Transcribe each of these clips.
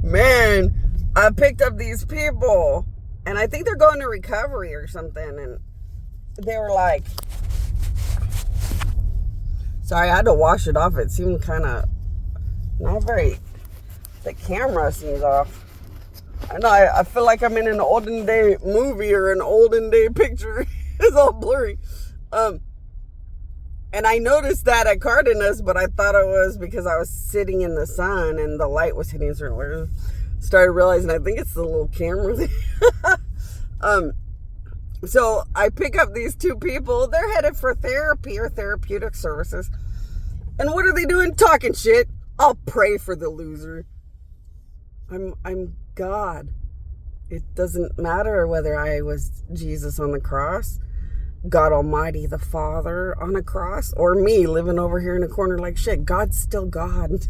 Man, I picked up these people, and I think they're going to recovery or something, and they were like, sorry, I had to wash it off. It seemed kind of not very, the camera seems off. I know, I feel like I'm in an olden day movie or an olden day picture. It's all blurry. And I noticed that at Cardenas, but I thought it was because I was sitting in the sun and the light was hitting certain areas. Started realizing I think it's the little camera thing. So I pick up these two people. They're headed for therapy or therapeutic services. And what are they doing? Talking shit. I'll pray for the loser. I'm God. It doesn't matter whether I was Jesus on the cross, God Almighty, the Father on a cross, or me living over here in a corner like shit. God's still God.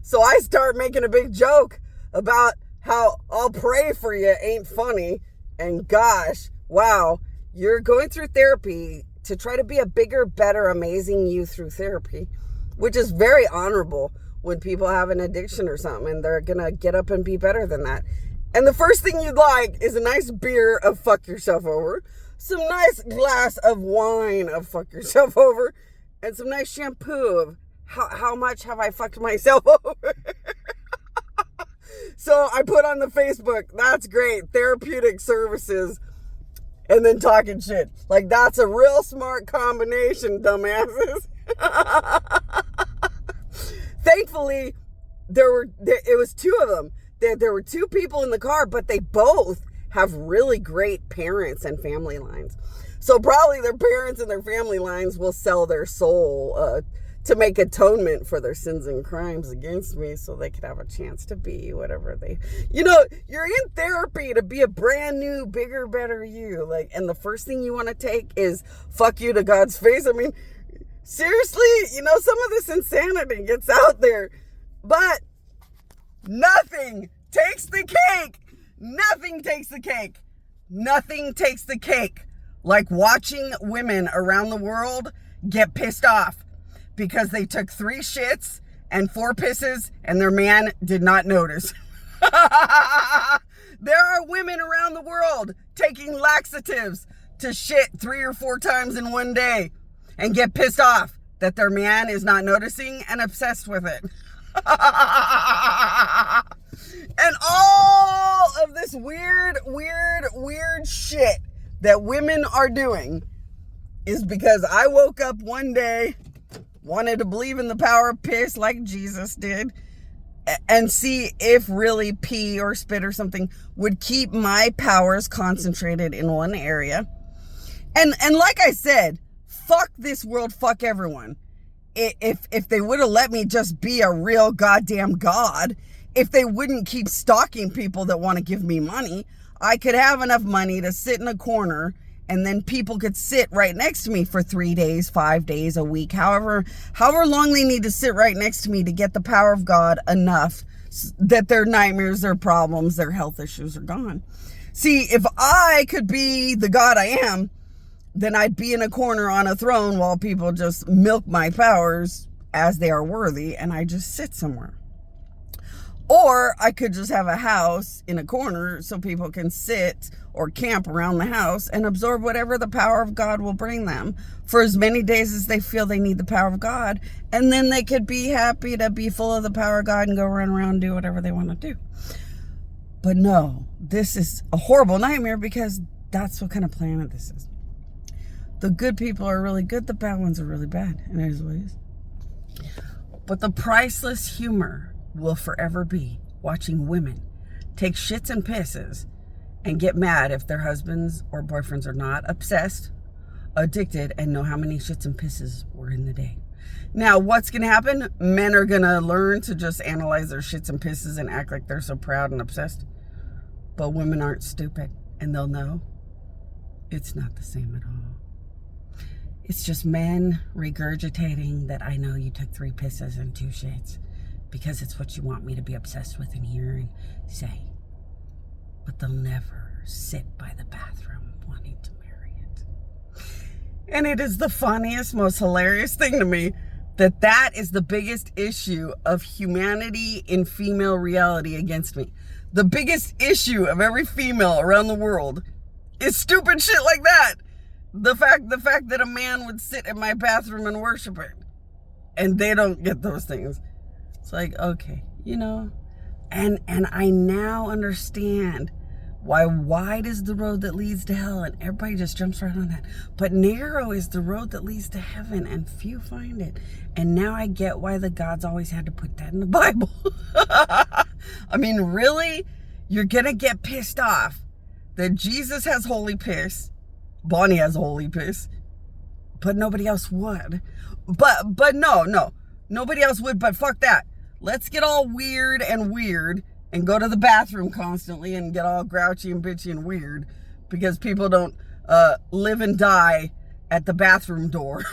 So I start making a big joke about how I'll pray for you ain't funny. And gosh, wow, you're going through therapy to try to be a bigger, better, amazing you through therapy, which is very honorable when people have an addiction or something and they're going to get up and be better than that. And the first thing you'd like is a nice beer of fuck yourself over, some nice glass of wine of fuck yourself over, and some nice shampoo of how much have I fucked myself over. So I put on the Facebook, that's great, therapeutic services, and then talking shit. Like, that's a real smart combination, dumbasses. Thankfully, it was two of them. There were two people in the car, but they both have really great parents and family lines. So probably their parents and their family lines will sell their soul to make atonement for their sins and crimes against me so they could have a chance to be whatever they... you're in therapy to be a brand new, bigger, better you. And the first thing you want to take is fuck you to God's face. I mean, seriously, some of this insanity gets out there, but nothing takes the cake. Nothing takes the cake. Nothing takes the cake like watching women around the world get pissed off because they took 3 shits and 4 pisses and their man did not notice. There are women around the world taking laxatives to shit 3 or 4 times in one day and get pissed off that their man is not noticing and obsessed with it. And all of this weird shit that women are doing is because I woke up one day, wanted to believe in the power of piss like Jesus did, and see if really pee or spit or something would keep my powers concentrated in one area. And like I said, fuck this world, fuck everyone. If they would have let me just be a real goddamn God, if they wouldn't keep stalking people that want to give me money, I could have enough money to sit in a corner and then people could sit right next to me for 3 days, 5 days, a week, however long they need to sit right next to me to get the power of God enough that their nightmares, their problems, their health issues are gone. See, if I could be the God I am, then I'd be in a corner on a throne while people just milk my powers as they are worthy, and I just sit somewhere. Or I could just have a house in a corner so people can sit or camp around the house and absorb whatever the power of God will bring them for as many days as they feel they need the power of God. And then they could be happy to be full of the power of God and go run around and do whatever they want to do. But no, this is a horrible nightmare because that's what kind of planet this is. The good people are really good. The bad ones are really bad. And it is what it is. But the priceless humor will forever be watching women take shits and pisses and get mad if their husbands or boyfriends are not obsessed, addicted, and know how many shits and pisses were in the day. Now, what's going to happen? Men are going to learn to just analyze their shits and pisses and act like they're so proud and obsessed. But women aren't stupid, and they'll know it's not the same at all. It's just men regurgitating that I know you took 3 pisses and 2 shits because it's what you want me to be obsessed with and hear and say. But they'll never sit by the bathroom wanting to marry it. And it is the funniest, most hilarious thing to me That is the biggest issue of humanity in female reality against me. The biggest issue of every female around the world is stupid shit like that. The fact that a man would sit in my bathroom and worship it. And they don't get those things. It's like, okay, you know. And I now understand why wide is the road that leads to hell, and everybody just jumps right on that. But narrow is the road that leads to heaven, and few find it. And now I get why the gods always had to put that in the Bible. I mean, really? You're gonna get pissed off that Jesus has holy piss, Bonnie has holy piss, but nobody else would. But no, nobody else would, but fuck that. Let's get all weird and go to the bathroom constantly and get all grouchy and bitchy and weird because people don't live and die at the bathroom door.